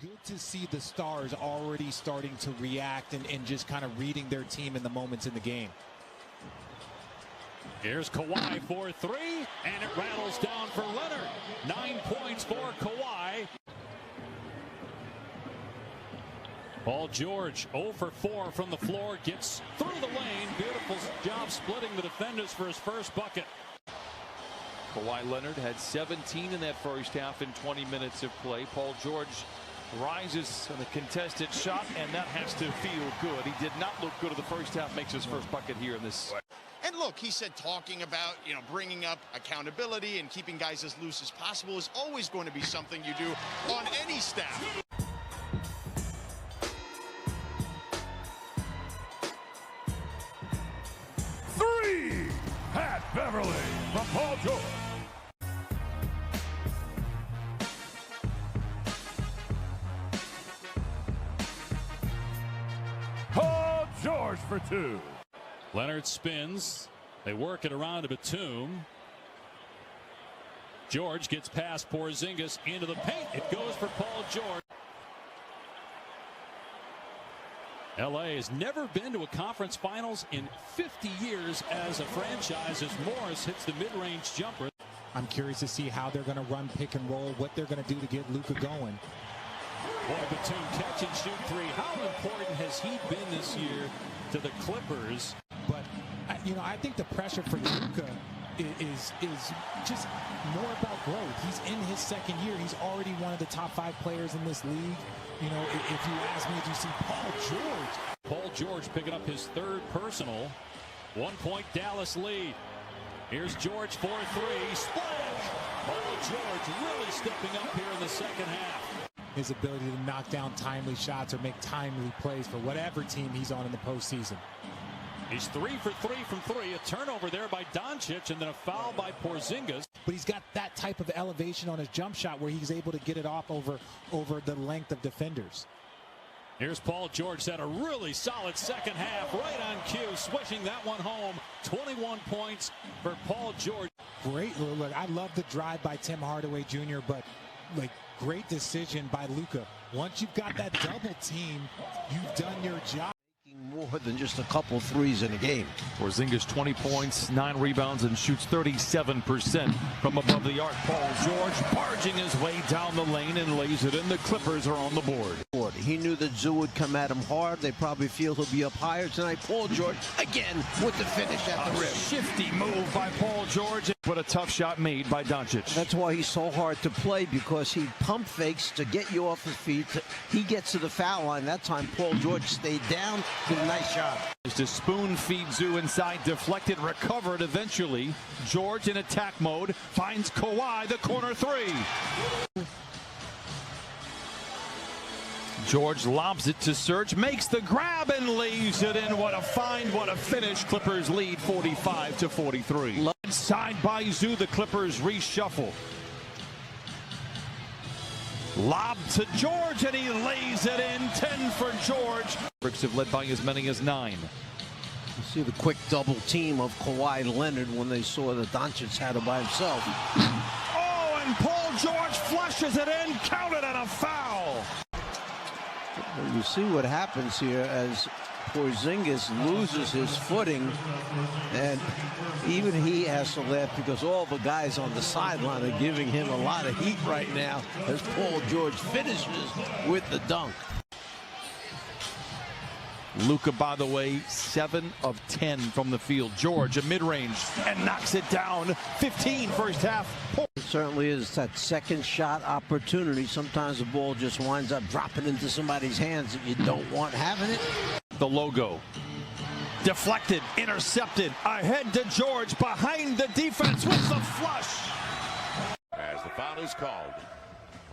Good to see the stars already starting to react and just kind of reading their team in the moments in the game. Here's Kawhi for three, and it rattles down for Leonard. 9 points for Kawhi. Paul George 0 for 4 from the floor, gets through the lane. Beautiful job splitting the defenders for his first bucket. Kawhi Leonard had 17 in that first half in 20 minutes of play. Paul George rises on a contested shot, and that has to feel good. He did not look good in the first half, makes his first bucket here in this. And look, he said talking about, bringing up accountability and keeping guys as loose as possible is always going to be something you do on any staff. Three! Pat Beverly from Paul George. Paul George for two. Leonard spins. They work it around to Batum. George gets past Porzingis into the paint. It goes for Paul George. LA has never been to a conference finals in 50 years as a franchise as Morris hits the mid-range jumper. I'm curious to see how they're going to run pick and roll, what they're going to do to get Luka going. Boy, Batum catch and shoot three. How important has he been this year to the Clippers? But, I think the pressure for Luka is just more about growth. He's in his second year. He's already one of the top 5 players in this league. If you ask me, do you see Paul George? Paul George picking up his third personal. 1-point Dallas lead. Here's George for three. Splash! Paul George really stepping up here in the second half. His ability to knock down timely shots or make timely plays for whatever team he's on in the postseason. He's 3 for 3 from three. A turnover there by Doncic, and then a foul by Porzingis. But he's got that type of elevation on his jump shot where he's able to get it off over the length of defenders. Here's Paul George. Had a really solid second half, right on cue, swishing that one home. 21 points for Paul George. Great look. I love the drive by Tim Hardaway Jr., but great decision by Luka. Once you've got that double team, you've done your job. More than just a couple threes in a game. Porzingis 20 points, 9 rebounds, and shoots 37% from above the arc. Paul George barging his way down the lane and lays it in. The Clippers are on the board. He knew that Zoo would come at him hard. They probably feel he'll be up higher tonight. Paul George again with the finish at the rim. Shifty move by Paul George, but a tough shot made by Doncic. That's why he's so hard to play, because he pump fakes to get you off his feet. He gets to the foul line. That time Paul George stayed down. Did a nice shot. Just to spoon feed Zoo inside, deflected, recovered eventually. George in attack mode finds Kawhi the corner three. George lobs it to Serge, makes the grab and lays it in. What a find, what a finish. Clippers lead 45-43. Led side by Zoo, the Clippers reshuffle. Lob to George, and he lays it in. 10 for George. Mavericks have led by as many as 9. You see the quick double team of Kawhi Leonard when they saw that Doncic had it by himself. Oh, and Paul George flushes it in. Counted on a foul. You see what happens here as Porzingis loses his footing, and even he has to laugh because all the guys on the sideline are giving him a lot of heat right now as Paul George finishes with the dunk. Luka, by the way, 7 of 10 from the field. George, a mid-range, and knocks it down. 15 first half. It certainly is that second shot opportunity. Sometimes the ball just winds up dropping into somebody's hands that you don't want having it. The logo. Deflected, intercepted, ahead to George, behind the defense with the flush. As the foul is called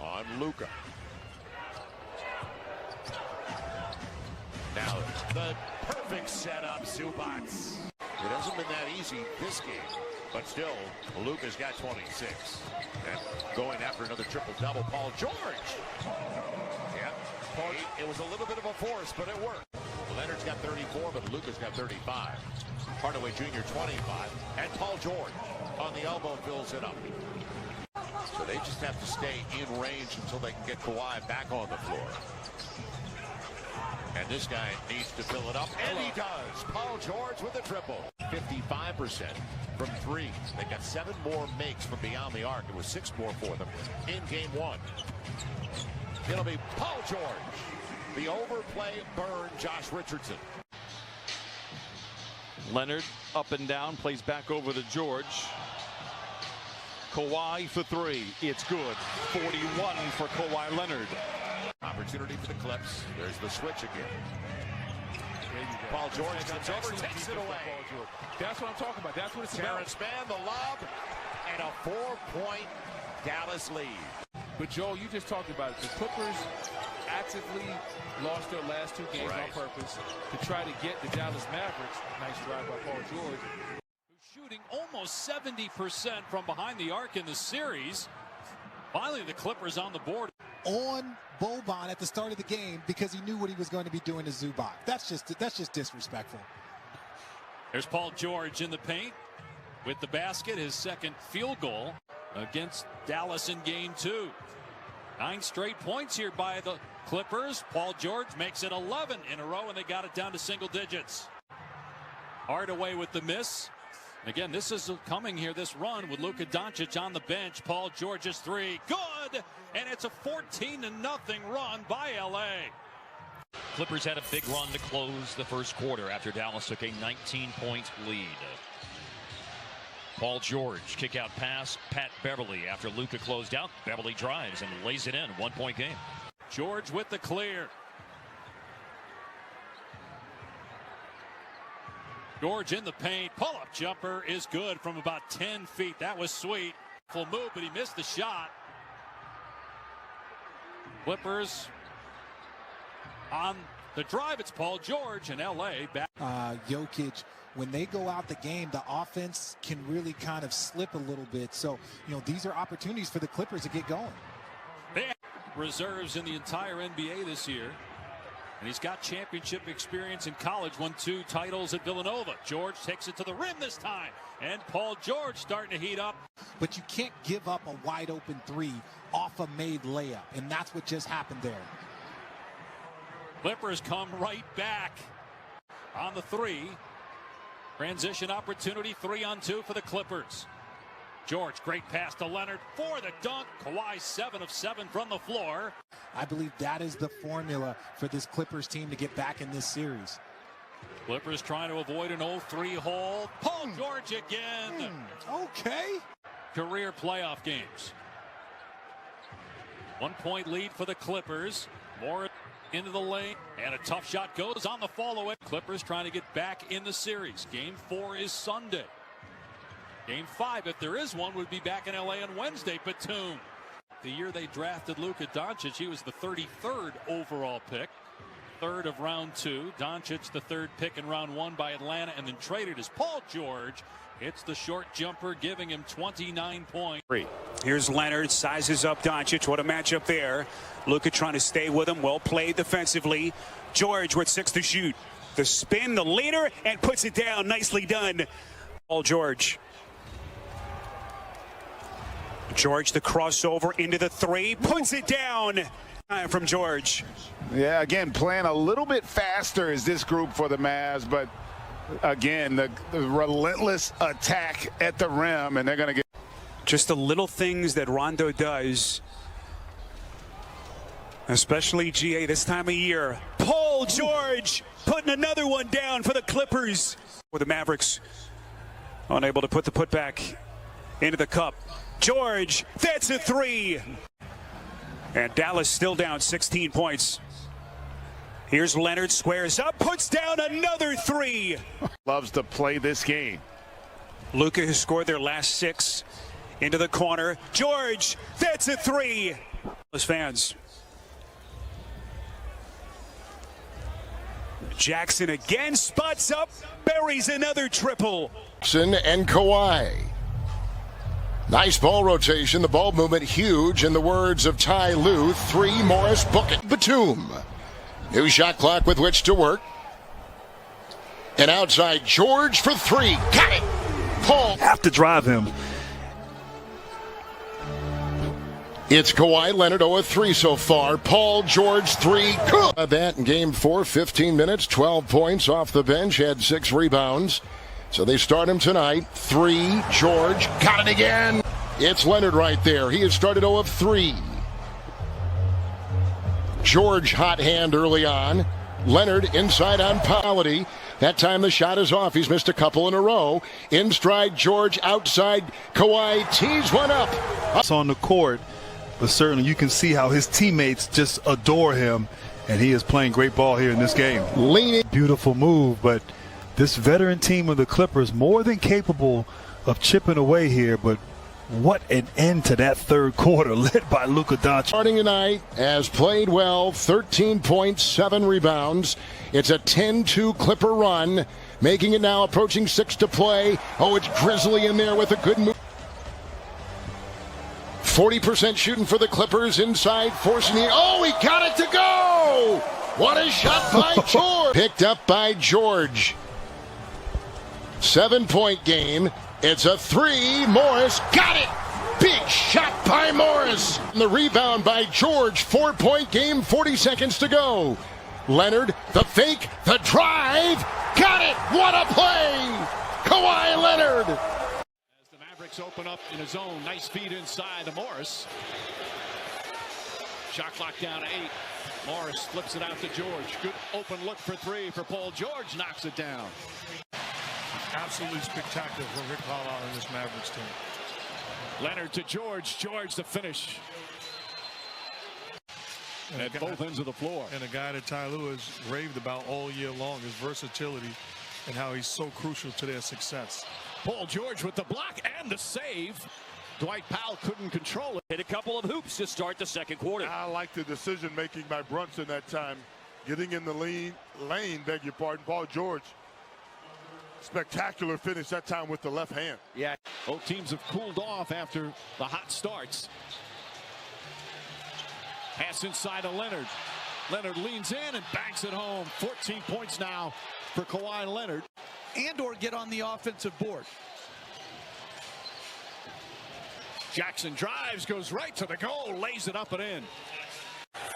on Luka. Now the perfect setup, Zubats. It hasn't been that easy this game, but still, Luka's got 26. And going after another triple-double, Paul George. Yeah, it was a little bit of a force, but it worked. Leonard's got 34, but Luka's got 35. Hardaway Jr. 25, and Paul George on the elbow fills it up. So they just have to stay in range until they can get Kawhi back on the floor. And this guy needs to fill it up, and he does. Paul George with a triple. 55% from three. They got 7 more makes from beyond the arc. It was 6 more for them in game 1. It'll be Paul George. The overplay burned Josh Richardson. Leonard up and down, plays back over to George. Kawhi for 3. It's good. 41 for Kawhi Leonard. Opportunity for the Clips. There's the switch again. Paul George comes over, takes it away. That's what I'm talking about. That's what it's about. Terrence Mann, the lob, and a 4-point Dallas lead. But Joel, you just talked about it. The Clippers actively lost their last 2 games on purpose to try to get the Dallas Mavericks. Nice drive by Paul George. Shooting almost 70% from behind the arc in the series. Finally, the Clippers on the board. On Boban at the start of the game because he knew what he was going to be doing to Zubac. That's just disrespectful. There's Paul George in the paint with the basket, his second field goal against Dallas in game 2. 9 straight points here by the Clippers. Paul George makes it 11 in a row, and they got it down to single digits. Hardaway with the miss. Again, this is coming here, this run with Luka Doncic on the bench. Paul George's 3, good, and it's a 14-0 run by LA. Clippers had a big run to close the first quarter after Dallas took a 19-point lead. Paul George, kick out pass, Pat Beverly after Luka closed out. Beverly drives and lays it in, 1-point game. George with the clear. George in the paint, pull-up jumper is good from about 10 feet. That was sweet. Full move, but he missed the shot. Clippers on the drive. It's Paul George and LA back. Jokic, when they go out the game, the offense can really kind of slip a little bit. So, these are opportunities for the Clippers to get going. They have reserves in the entire NBA this year. And he's got championship experience in college, won 2 titles at Villanova. George takes it to the rim this time. And Paul George starting to heat up. But you can't give up a wide open 3 off a made layup. And that's what just happened there. Clippers come right back on the 3. Transition opportunity, 3-on-2 for the Clippers. George, great pass to Leonard for the dunk. Kawhi 7 of 7 from the floor. I believe that is the formula for this Clippers team to get back in this series. Clippers trying to avoid an 0-3 hole. Paul George again. Okay. Career playoff games. 1-point lead for the Clippers. More into the lane, and a tough shot goes on the follow-up. Clippers trying to get back in the series. Game 4 is Sunday. Game 5, if there is one, would be back in LA on Wednesday. Batum. The year they drafted Luka Doncic, he was the 33rd overall pick. 3rd of round 2. Doncic, the 3rd pick in round 1 by Atlanta, and then traded as Paul George. Hits the short jumper, giving him 29 points. Here's Leonard, sizes up Doncic. What a matchup there. Luka trying to stay with him. Well played defensively. George with 6 to shoot. The spin, the leader, and puts it down. Nicely done. Paul George. George, the crossover into the 3. Puts it down. From George. Yeah, again, playing a little bit faster is this group for the Mavs, but again, the relentless attack at the rim, and they're going to get just the little things that Rondo does, especially GA this time of year. Paul George putting another one down for the Clippers. For the Mavericks, unable to put the putback into the cup. George, that's a 3. And Dallas still down 16 points. Here's Leonard, squares up, puts down another 3. Loves to play this game. Luka has scored their last 6. Into the corner. George, that's a 3. Those fans. Jackson again, spots up, buries another triple. And Kawhi. Nice ball rotation, the ball movement huge. In the words of Ty Lue, 3 Morris, book it. Batum. New shot clock with which to work. And outside George for 3. Got it. Paul. Have to drive him. It's Kawhi Leonard 0 of 3 so far. Paul George 3. Cool. That in game 4, 15 minutes, 12 points off the bench, had 6 rebounds. So they start him tonight. 3. George got it again. It's Leonard right there. He has started 0 of 3. George hot hand early on. Leonard inside on Polity. That time the shot is off. He's missed a couple in a row. In stride, George outside. Kawhi tees one up. It's on the court, but certainly you can see how his teammates just adore him, and he is playing great ball here in this game. Leaning. Beautiful move, but this veteran team of the Clippers more than capable of chipping away here, but what an end to that third quarter led by Luka Doncic. Starting tonight, has played well, 13 points, 7 rebounds. It's a 10-2 Clipper run, making it now approaching 6 to play. Oh, it's Grizzly in there with a good move. 40% shooting for the Clippers inside, forcing the, oh, he got it to go! What a shot by George! Picked up by George. 7-point game. It's a 3. Morris got it! Big shot by Morris. And the rebound by George. 4-point game, 40 seconds to go. Leonard, the fake, the drive. Got it! What a play! Kawhi Leonard. As the Mavericks open up in a zone, nice feed inside to Morris. Shot clock down to 8. Morris flips it out to George. Good open look for 3 for Paul George. Knocks it down. Absolutely spectacular for Rick Carlisle and this Mavericks team. Leonard to George. George the finish. And at both ends of the floor. And a guy that Ty Lue has raved about all year long, his versatility and how he's so crucial to their success. Paul George with the block and the save. Dwight Powell couldn't control it. Hit a couple of hoops to start the second quarter. I like the decision making by Brunson that time. Getting in the lane, beg your pardon, Paul George. Spectacular finish that time with the left hand. Yeah, both teams have cooled off after the hot starts. Pass inside to Leonard. Leonard leans in and banks it home. 14 points now for Kawhi Leonard. And or get on the offensive board. Jackson drives, goes right to the goal, lays it up and in.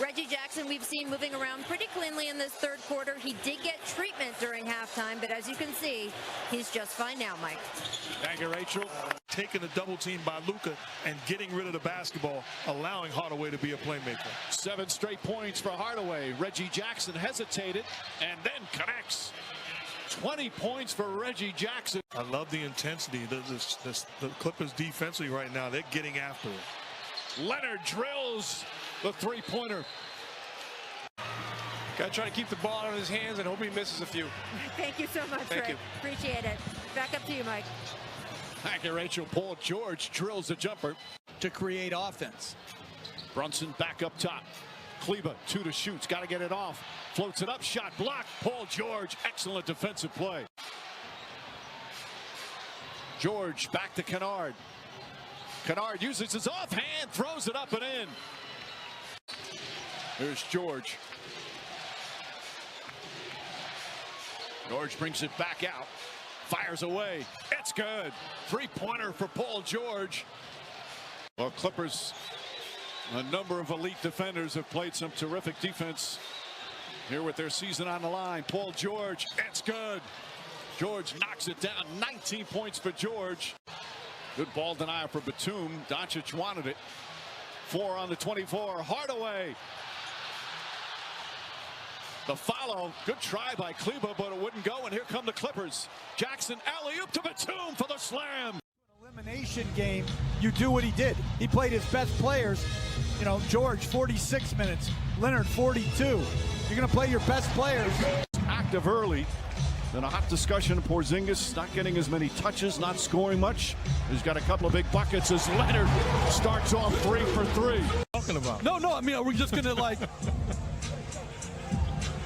Reggie Jackson, we've seen moving around pretty cleanly in this third quarter. He did get treatment during halftime, but as you can see, he's just fine now, Mike. Thank you, Rachel. Taking the double team by Luka and getting rid of the basketball, allowing Hardaway to be a playmaker. 7 straight points for Hardaway. Reggie Jackson hesitated and then connects. 20 points for Reggie Jackson. I love the intensity. The Clippers defensively right now, they're getting after it. Leonard drills the three-pointer. Got to try to keep the ball out of his hands and hope he misses a few. Thank you so much, Thank Rick. you. Appreciate it. Back up to you, Mike. Thank you, Rachel. Paul George drills the jumper to create offense. Brunson back up top. Kleba, 2 to shoot. Got to get it off. Floats it up. Shot blocked. Paul George. Excellent defensive play. George back to Kennard. Kennard uses his offhand. Throws it up and in. There's George. George brings it back out. Fires away. It's good. 3-pointer for Paul George. Well, Clippers, a number of elite defenders have played some terrific defense here with their season on the line. Paul George, it's good. George knocks it down. 19 points for George. Good ball denial for Batum. Doncic wanted it. 4 on the 24. Hardaway. The follow. Good try by Kleba, but it wouldn't go. And here come the Clippers. Jackson alley-oop to Batum for the slam. Elimination game, you do what he did. He played his best players. You know, George, 46 minutes. Leonard, 42. You're going to play your best players. Active early. Then a hot discussion of Porzingis not getting as many touches, not scoring much. He's got a couple of big buckets as Leonard starts off 3 for 3. Talking about? No, I mean, are we just going to like...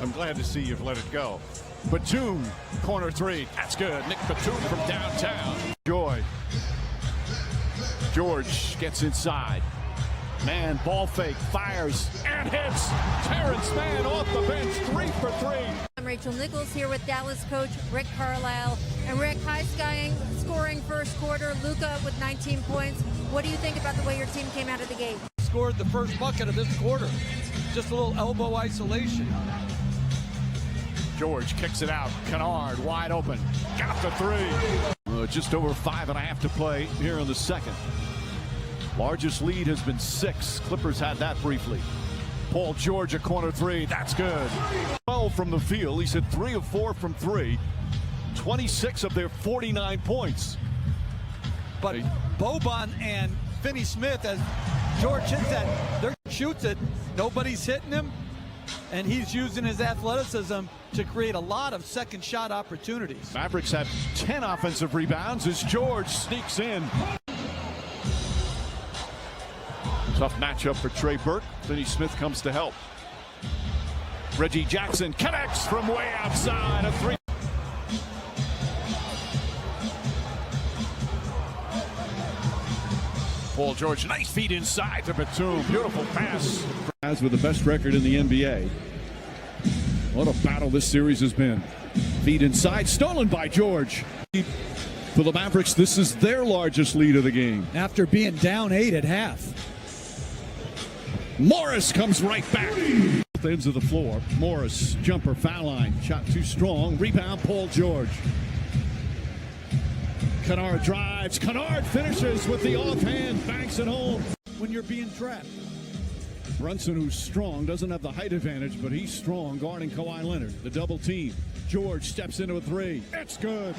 I'm glad to see you've let it go. Batum, corner 3. That's good. Nick Batum from downtown. Joy. George gets inside. Man, ball fake, fires, and hits. Terrence Mann off the bench, 3 for 3. I'm Rachel Nichols here with Dallas coach Rick Carlisle. And Rick, high-scoring first quarter. Luka with 19 points. What do you think about the way your team came out of the gate? scored the first bucket of this quarter. Just a little elbow isolation. George kicks it out. Kennard wide open. Got the three. Just over 5.5 to play here in the second. Largest lead has been 6. Clippers had that briefly. Paul George, a corner three. That's good. 12 from the field. He's hit 3 of 4 from 3. 26 of their 49 points. But Boban and Finney Smith, as George hits that, Dirk shoots it. Nobody's hitting him. And he's using his athleticism to create a lot of second shot opportunities. Mavericks have 10 offensive rebounds as George sneaks in. Tough matchup for Trey Burke. Finney Smith comes to help. Reggie Jackson connects from way outside. A three. Paul George, nice feed inside to Batum. Beautiful pass. As with the best record in the NBA. What a battle this series has been. Feed inside, stolen by George. For the Mavericks, this is their largest lead of the game. After being down 8 at half. Morris comes right back. Both ends of the floor. Morris, jumper, foul line. Shot too strong. Rebound, Paul George. Kennard drives. Kennard finishes with the offhand. Banks it home. When you're being trapped. Brunson, who's strong, doesn't have the height advantage, but he's strong guarding Kawhi Leonard. The double team. George steps into a three. It's good.